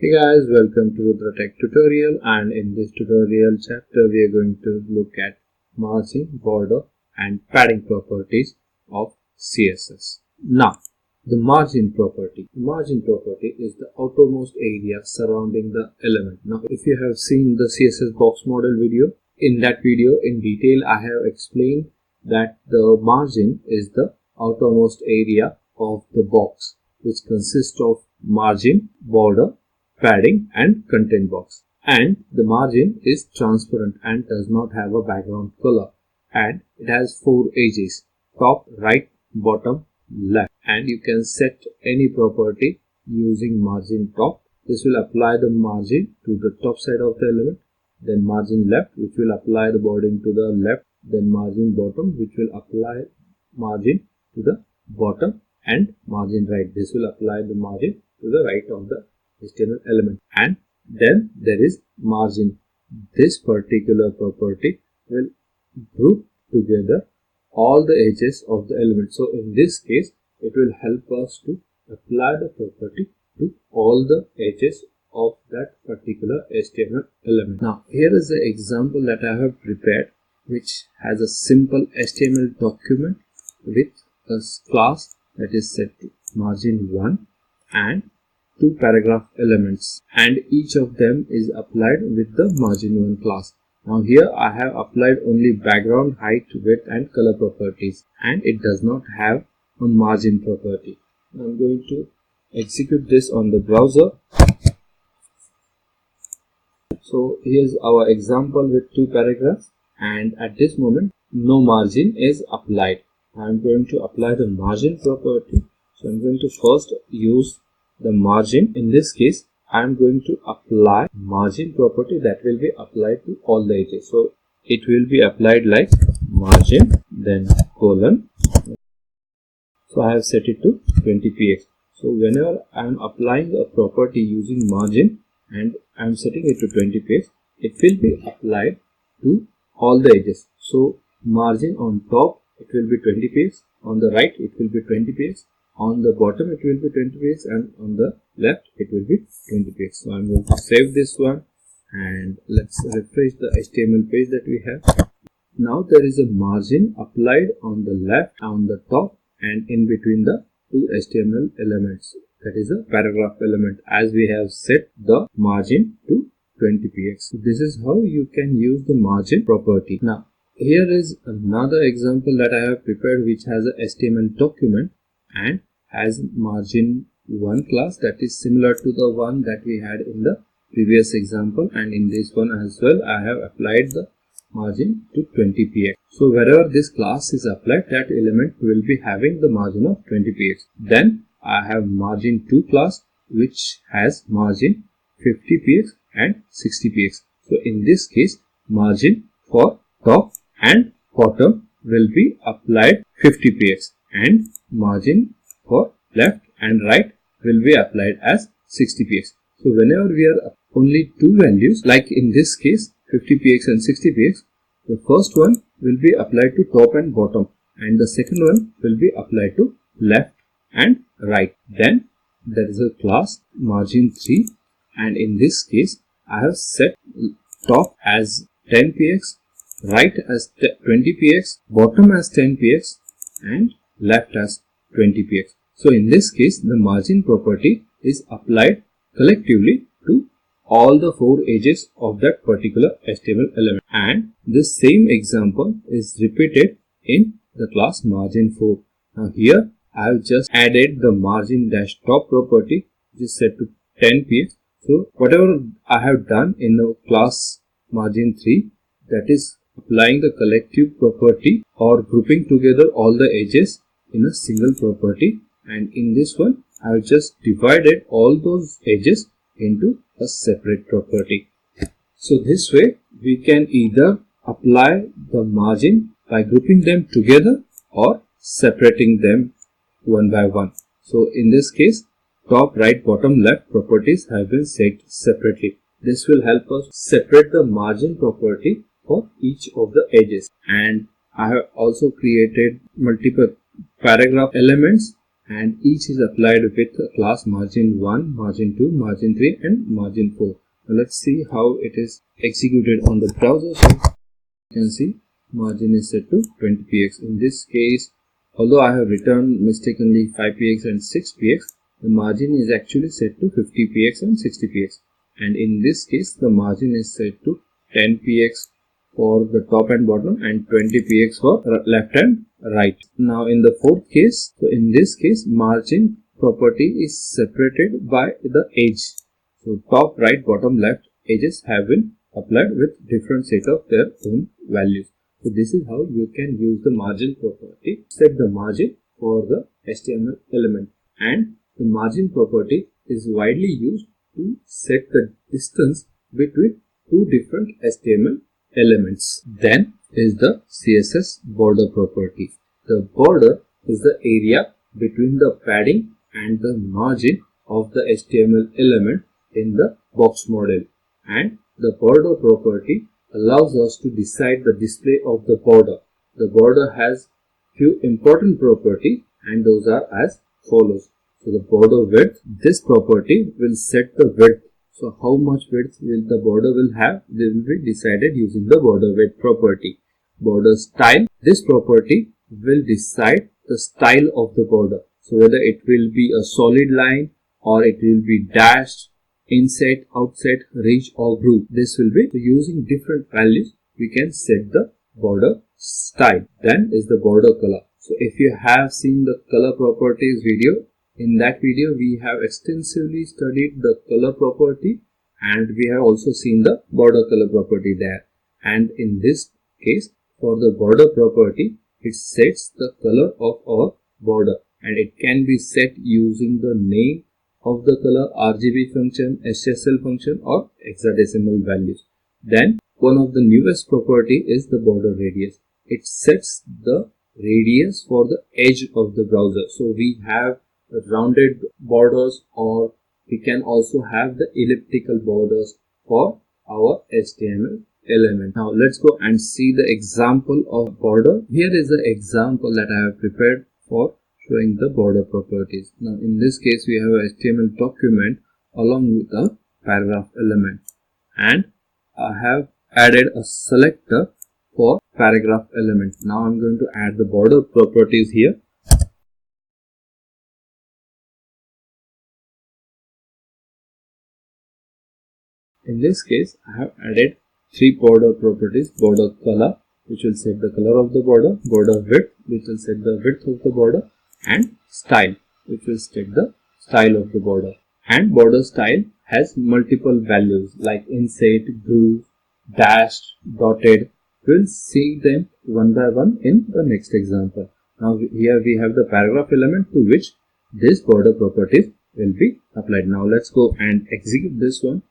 Hey guys, welcome to the tech tutorial, and in this tutorial chapter we are going to look at margin, border and padding properties of CSS. Now, the margin property. The margin property is the outermost area surrounding the element. Now, if you have seen the CSS box model video, in that video in detail I have explained that the margin is the outermost area of the box, which consists of margin, border, padding and content box, and the margin is transparent and does not have a background color, and it has 4 edges: top, right, bottom, left, and you can set any property using margin top. This will apply the margin to the top side of the element, then margin left, which will apply the bordering to the left, then margin bottom, which will apply margin to the bottom, and margin right, this will apply the margin to the right of the HTML element. And then there is margin. This particular property will group together all the edges of the element. So in this case, it will help us to apply the property to all the edges of that particular HTML element. Now, here is the example that I have prepared, which has a simple HTML document with a class that is set to margin 1 and 2 paragraph elements, and each of them is applied with the margin 1 class. Now here I have applied only background, height, width and color properties, and it does not have a margin property. Now I'm going to execute this on the browser. So here's our example with 2 paragraphs, and at this moment no margin is applied. I'm going to apply the margin property. So I'm going to first use the margin. In this case, I am going to apply margin property that will be applied to all the edges. So it will be applied like margin, then colon. So I have set it to 20 px. So whenever I am applying a property using margin and I am setting it to 20 px, it will be applied to all the edges. So margin on top, it will be 20 px. On the right, it will be 20 px. On the bottom it will be 20 px, and on the left it will be 20 px. So I'm going to save this one, and let's refresh the HTML page that we have. Now there is a margin applied on the left, on the top, and in between the 2 HTML elements, that is a paragraph element, as we have set the margin to 20 px. So this is how you can use the margin property. Now here is another example that I have prepared, which has a HTML document and has margin 1 class that is similar to the one that we had in the previous example, and in this one as well I have applied the margin to 20 px. So wherever this class is applied, that element will be having the margin of 20 px. Then I have margin 2 class, which has margin 50 px and 60 px. So in this case, margin for top and bottom will be applied 50 px, and margin for left and right will be applied as 60 px. So whenever we are only 2 values, like in this case 50 px and 60 px, the first one will be applied to top and bottom, and the second one will be applied to left and right. Then there is a class margin 3, and in this case I have set top as 10 px, right as 20 px, bottom as 10 px and left as 20 px. So in this case, the margin property is applied collectively to all the 4 edges of that particular HTML element, and this same example is repeated in the class margin 4. Now here I have just added the margin dash top property, which is set to 10 px. So whatever I have done in the class margin 3, that is applying the collective property or grouping together all the edges in a single property, and in this one I have just divided all those edges into a separate property. So this way we can either apply the margin by grouping them together or separating them one by one. So in this case, top, right, bottom, left properties have been set separately. This will help us separate the margin property for each of the edges. And I have also created multiple paragraph elements and each is applied with class margin 1, margin 2, margin 3 and margin 4. Now let's see how it is executed on the browser. So you can see margin is set to 20px. In this case, although I have returned mistakenly 5px and 6px, the margin is actually set to 50px and 60px. And in this case, the margin is set to 10px for the top and bottom and 20px for left and right. Now in the fourth case, so in this case, margin property is separated by the edge. So top, right, bottom, left edges have been applied with different set of their own values. So this is how you can use the margin property, set the margin for the HTML element. And the margin property is widely used to set the distance between two different HTML elements. Then is the CSS border property. The border is the area between the padding and the margin of the HTML element in the box model, and the border property allows us to decide the display of the border. The border has few important properties, and those are as follows. So the border width, this property will set the width. So how much width will the border will have, this will be decided using the border width property. Border style, this property will decide the style of the border. So whether it will be a solid line or it will be dashed, inset, outset, ridge or groove. This will be using different values. We can set the border style. Then is the border color. So if you have seen the color properties video, in that video we have extensively studied the color property, and we have also seen the border color property there. And in this case, for the border property, it sets the color of our border, and it can be set using the name of the color, RGB function, SSL function or hexadecimal values. Then one of the newest property is the border radius. It sets the radius for the edge of the browser. So we have rounded borders, or we can also have the elliptical borders for our HTML element. Now let's go and see the example of border. Here is the example that I have prepared for showing the border properties. Now in this case, we have a HTML document along with a paragraph element, and I have added a selector for paragraph element. Now I'm going to add the border properties here. In this case, I have added three border properties: border color, which will set the color of the border; border width, which will set the width of the border; and style, which will set the style of the border. And border style has multiple values like inset, groove, dashed, dotted. We'll see them one by one in the next example. Now here we have the paragraph element to which this border properties will be applied. Now let's go and execute this one.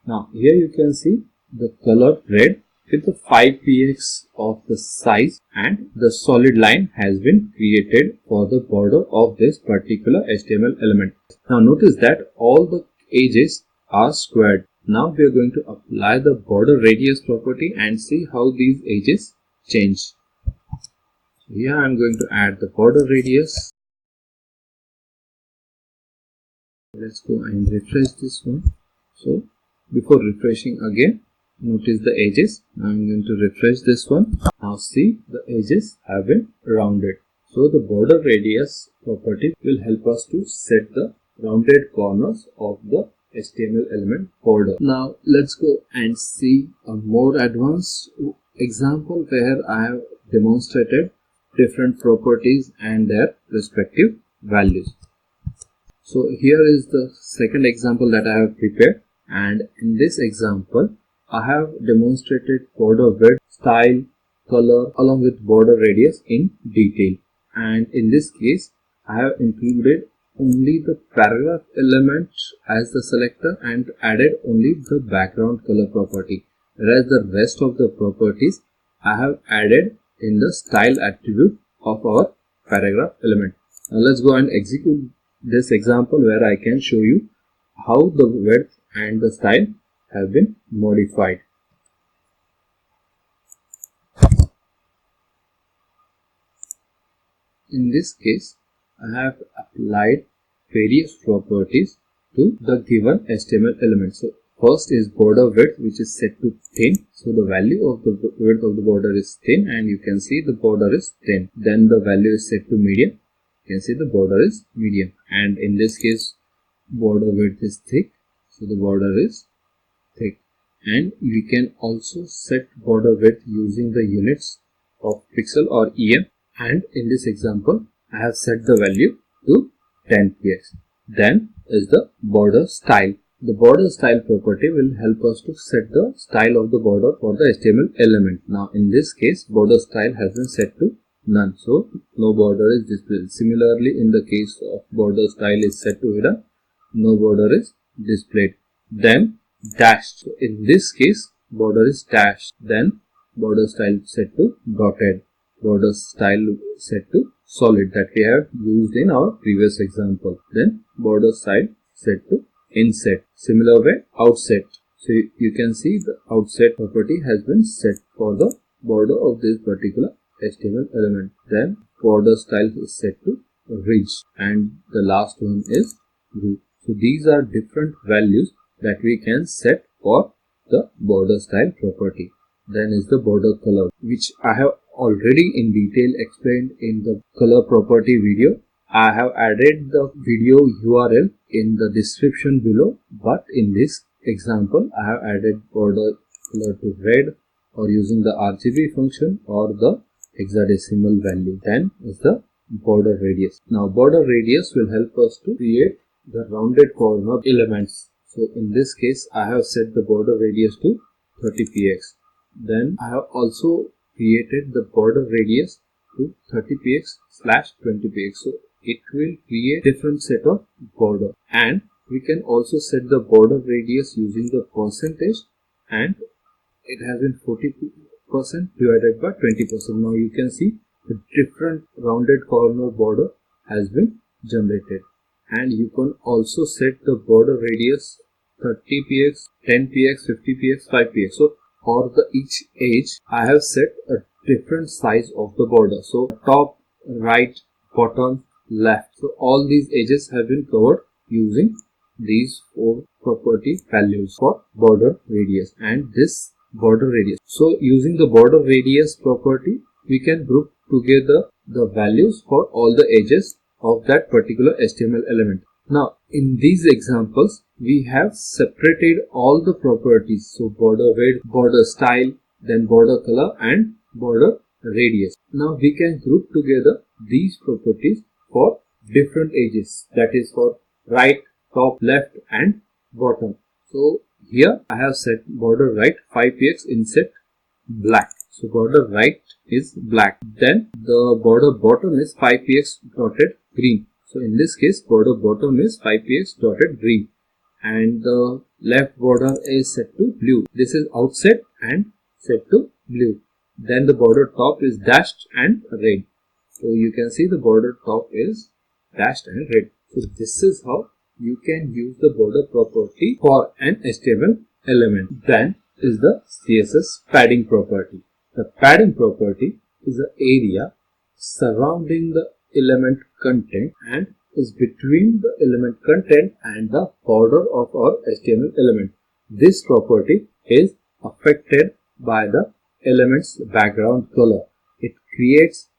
Now here you can see the color red with the 5px of the size, and the solid line has been created for the border of this particular HTML element. Now notice that all the edges are squared. Now we are going to apply the border radius property and see how these edges change. Here I am going to add the border radius. Let's go and refresh this one. So before refreshing again, notice the edges. I'm going to refresh this one. Now see, the edges have been rounded. So the border radius property will help us to set the rounded corners of the HTML element border. Now let's go and see a more advanced example where I have demonstrated different properties and their respective values. So here is the second example that I have prepared, and in this example I have demonstrated border width, style, color along with border radius in detail. And in this case, I have included only the paragraph element as the selector and added only the background color property, whereas the rest of the properties I have added in the style attribute of our paragraph element. Now let's go and execute this example where I can show you how the width and the style have been modified. in this case, I have applied various properties to the given HTML element. So first is border width, which is set to thin. So the value of the width of the border is thin, and you can see the border is thin. Then the value is set to medium. You can see the border is medium, and in this case border width is thick, so the border is thick. And we can also set border width using the units of pixel or EM, and in this example I have set the value to 10 px. Then is the border style. The border style property will help us to set the style of the border for the HTML element. Now in this case border style has been set to none, so no border is displayed. Similarly, in the case of border style is set to hidden, no border is displayed. Then dashed. So in this case border is dashed. Then border style set to dotted. Border style set to solid, that we have used in our previous example. Then border style set to inset. Similar way outset. So you can see the outset property has been set for the border of this particular HTML element. Then border style is set to ridge, and the last one is root. So these are different values that we can set for the border style property. Then is the border color, which I have already in detail explained in the color property video. I have added the video URL in the description below, but in this example I have added border color to red, or using the RGB function or the hexadecimal value. Then is the border radius. Now border radius will help us to create the rounded corner elements. So in this case I have set the border radius to 30 px. Then I have also created the border radius to 30 px / 20 px. So it will create different set of border, and we can also set the border radius using the percentage, and it has been 40% divided by 20%. Now you can see the different rounded corner border has been generated. And you can also set the border radius 30 px, 10 px, 50 px, 5 px. So for the each edge I have set a different size of the border. So top, right, bottom, left. So all these edges have been covered using these 4 property values for border radius and this border radius. So using the border radius property, we can group together the values for all the edges of that particular HTML element. Now in these examples we have separated all the properties. So border width, border style, then border color and border radius. Now we can group together these properties for different edges, that is for right, top, left and bottom. So here I have set border right 5 px inset black. So border right is black. Then the border bottom is 5 px dotted green. So in this case border bottom is 5 px dotted green, and the left border is set to blue. This is outset and set to blue. Then the border top is dashed and red. So you can see the border top is dashed and red. So this is how you can use the border property for an HTML element. Then is the CSS padding property. The padding property is the area surrounding the element content and is between the element content and the border of our HTML element. This property is affected by the element's background color. It creates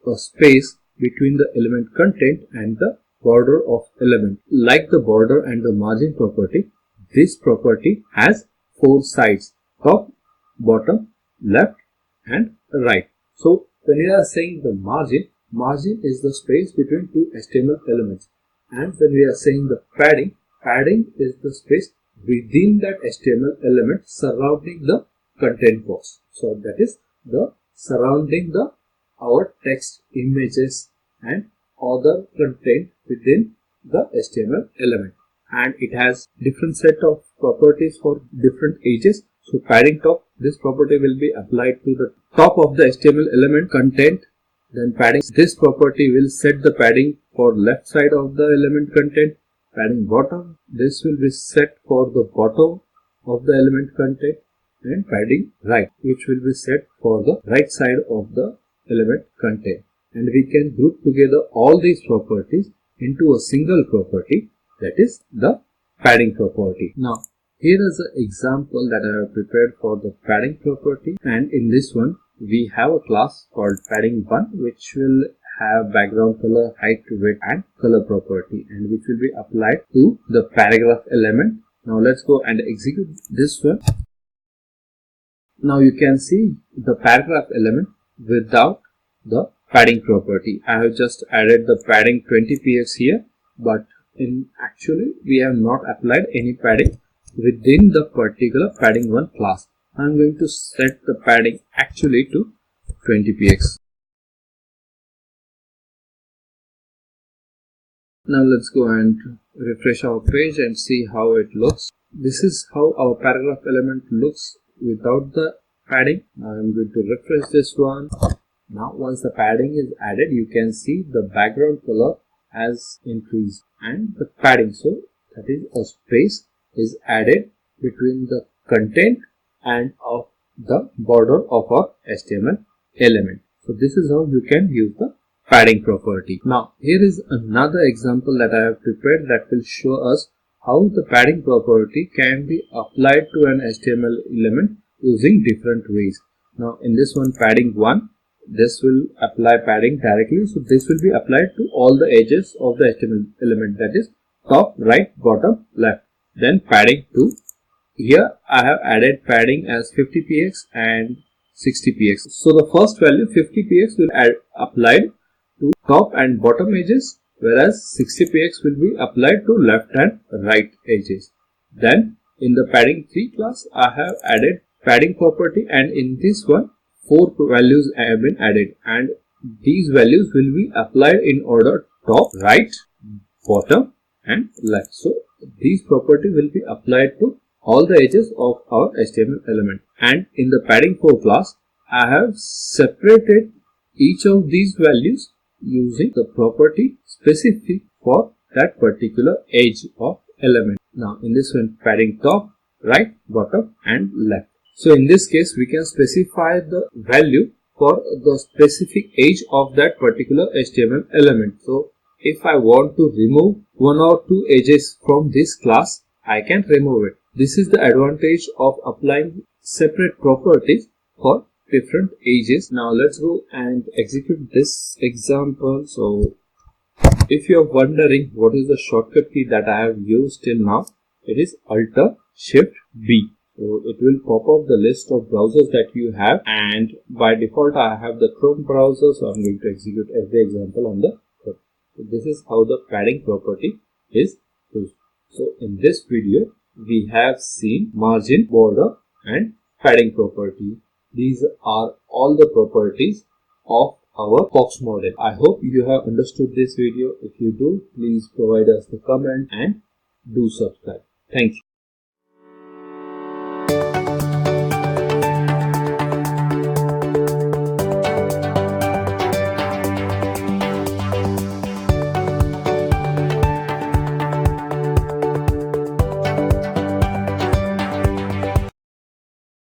a space between the element content and the border of element. Like the border and the margin property, this property has 4 sides: top, bottom, left and right. So when we are saying the margin is the space between 2 HTML elements, and when we are saying the padding is the space within that HTML element surrounding the content box. So that is the surrounding the our text, images and other content within the HTML element, and it has different set of properties for different edges. So padding top, this property will be applied to the top of the HTML element content. Then padding, this property will set the padding for left side of the element content. Padding bottom, this will be set for the bottom of the element content, and padding right, which will be set for the right side of the element content. and we can group together all these properties into a single property, that is the padding property. Now here is an example that I have prepared for the padding property, and in this one we have a class called padding1 which will have background color, height, width and color property, and which will be applied to the paragraph element. Now let's go and execute this one. Now you can see the paragraph element without the padding property. I have just added the padding 20px here, but in actually we have not applied any padding within the particular padding1 class. I am going to set the padding actually to 20px. Now let's go and refresh our page and see how it looks. This is how our paragraph element looks without the padding. Now I'm going to refresh this one. Now once the padding is added, you can see the background color has increased and the padding, so that is a space is added between the content and of the border of our HTML element. So this is how you can use the padding property. Now here is another example that I have prepared that will show us how the padding property can be applied to an HTML element using different ways. Now in this one, padding 1, this will apply padding directly, so this will be applied to all the edges of the HTML element, that is top, right, bottom, left. Then padding 2, here I have added padding as 50px and 60px. So the first value 50px will applied to top and bottom edges, whereas 60px will be applied to left and right edges. Then in the padding 3 class I have added padding property, and in this one 4 values have been added, and these values will be applied in order top, right, bottom and left. So these property will be applied to all the edges of our HTML element. And in the padding 4 class I have separated each of these values using the property specific for that particular edge of element. Now in this one, padding top, right, bottom and left. So in this case we can specify the value for the specific edge of that particular HTML element. So if I want to remove 1 or 2 edges from this class, I can remove it. This is the advantage of applying separate properties for different edges. Now let's go and execute this example. So if you are wondering what is the shortcut key that I have used till now, it is Alt-Shift-B. So it will pop up the list of browsers that you have, and by default I have the Chrome browser, so I'm going to execute every example on the Chrome. So this is how the padding property is used. So in this video we have seen margin, border and padding property. These are all the properties of our box model. I hope you have understood this video. If you do, please provide us the comment and do subscribe. Thank you.